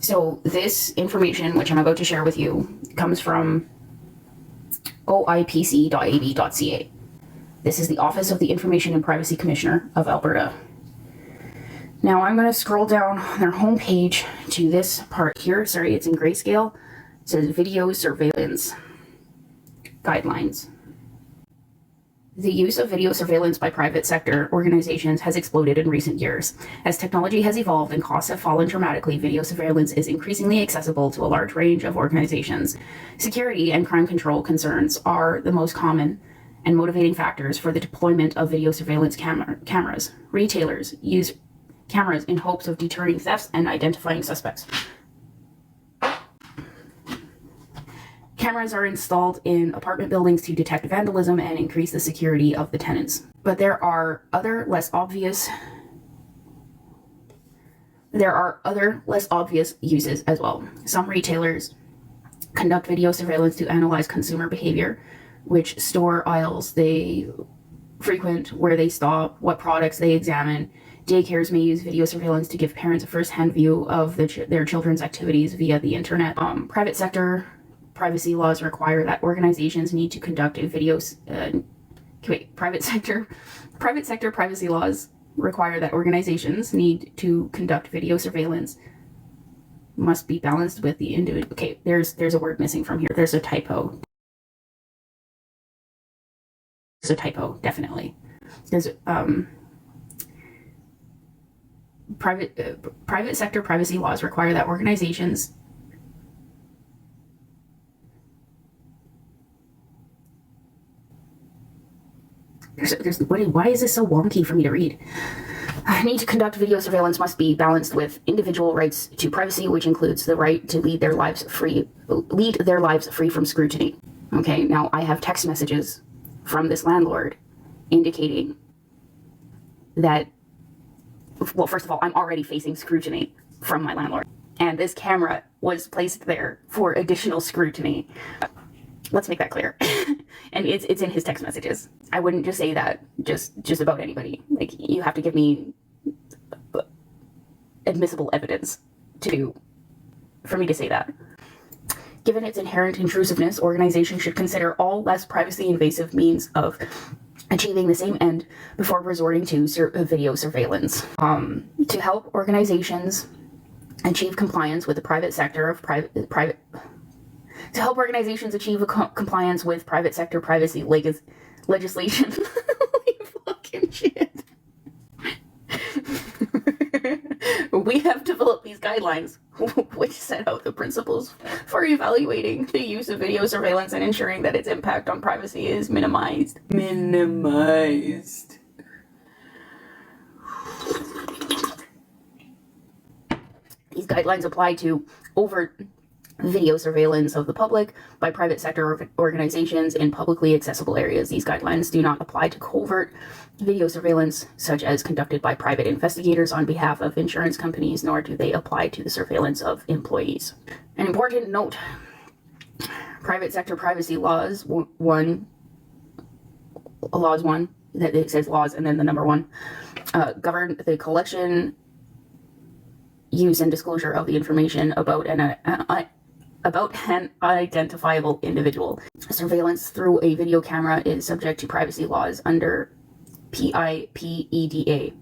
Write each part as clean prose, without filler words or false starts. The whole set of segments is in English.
So this information, which I'm about to share with you, comes from oipc.ab.ca. This is the Office of the Information and Privacy Commissioner of Alberta. Now I'm going to scroll down their homepage to this part here. Sorry, it's in grayscale. It says Video Surveillance Guidelines. The use of video surveillance by private sector organizations has exploded in recent years. As technology has evolved and costs have fallen dramatically, video surveillance is increasingly accessible to a large range of organizations. Security and crime control concerns are the most common and motivating factors for the deployment of video surveillance cameras. Retailers use cameras in hopes of deterring thefts and identifying suspects. Cameras are installed in apartment buildings to detect vandalism and increase the security of the tenants. But there are other less obvious uses as well. Some retailers conduct video surveillance to analyze consumer behavior, which store aisles they frequent, where they stop, what products they examine. Daycares may use video surveillance to give parents a first-hand view of their children's activities via the internet. Private sector privacy laws require that organizations need to conduct a private sector privacy laws require that organizations need to conduct video surveillance must be balanced with the individual. Okay, there's a word missing from here. There's a typo. There's a typo, definitely. There's private sector privacy laws require that organizations why is this so wonky for me to read? Need to conduct video surveillance must be balanced with individual rights to privacy, which includes the right to lead their lives free from scrutiny. Okay, now I have text messages from this landlord indicating that, well, first of all, I'm already facing scrutiny from my landlord, and this camera was placed there for additional scrutiny. Let's make that clear. And it's in his text messages. I wouldn't just say that just about anybody. Like, you have to give me admissible evidence for me to say that. Given its inherent intrusiveness, organizations should consider all less privacy invasive means of achieving the same end before resorting to video surveillance. To help organizations achieve compliance with the private sector of to help organizations achieve compliance with private sector privacy legislation. Holy fucking shit. We have developed these guidelines, which set out the principles for evaluating the use of video surveillance and ensuring that its impact on privacy is minimized. These guidelines apply to overt video surveillance of the public by private sector organizations in publicly accessible areas. These guidelines do not apply to covert video surveillance, such as conducted by private investigators on behalf of insurance companies, nor do they apply to the surveillance of employees. An important note: private sector privacy laws one, that it says laws and then the number 1, govern the collection, use, and disclosure of the information about an identifiable individual. Surveillance through a video camera is subject to privacy laws under PIPEDA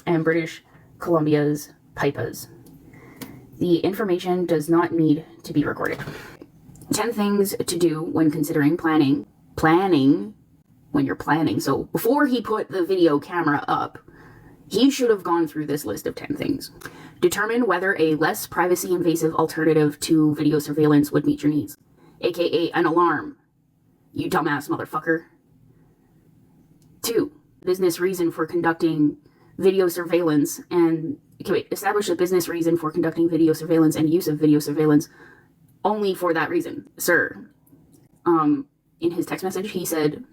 and British Columbia's PIPAs. The information does not need to be recorded. 10 things to do when considering planning when you're planning. So before he put the video camera up, he should have gone through this list of 10 things. Determine whether a less privacy invasive alternative to video surveillance would meet your needs, aka an alarm, you dumbass motherfucker. 2, business reason for conducting video surveillance establish a business reason for conducting video surveillance and use of video surveillance only for that reason. Sir, in his text message, he said,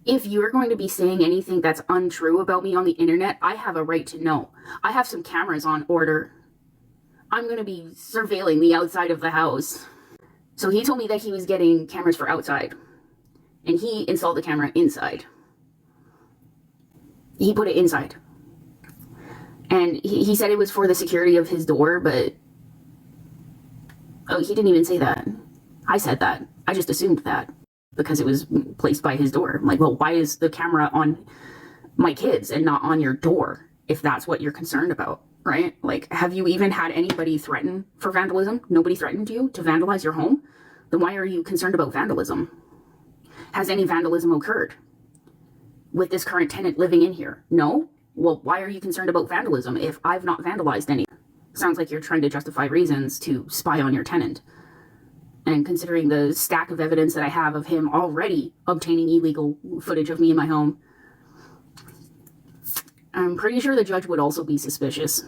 if you're going to be saying anything that's untrue about me on the internet, I have a right to know. I have some cameras on order. I'm going to be surveilling the outside of the house. So he told me that he was getting cameras for outside, and he installed the camera inside. He put it inside. And he said it was for the security of his door, but Oh, he didn't even say that. I said that. I just assumed that because it was placed by his door. I'm like, well, why is the camera on my kids and not on your door if that's what you're concerned about, right? Like, have you even had anybody threaten for vandalism? Nobody threatened you to vandalize your home? Then why are you concerned about vandalism? Has any vandalism occurred with this current tenant living in here? No? Well, why are you concerned about vandalism if I've not vandalized any? Sounds like you're trying to justify reasons to spy on your tenant. And considering the stack of evidence that I have of him already obtaining illegal footage of me in my home, I'm pretty sure the judge would also be suspicious.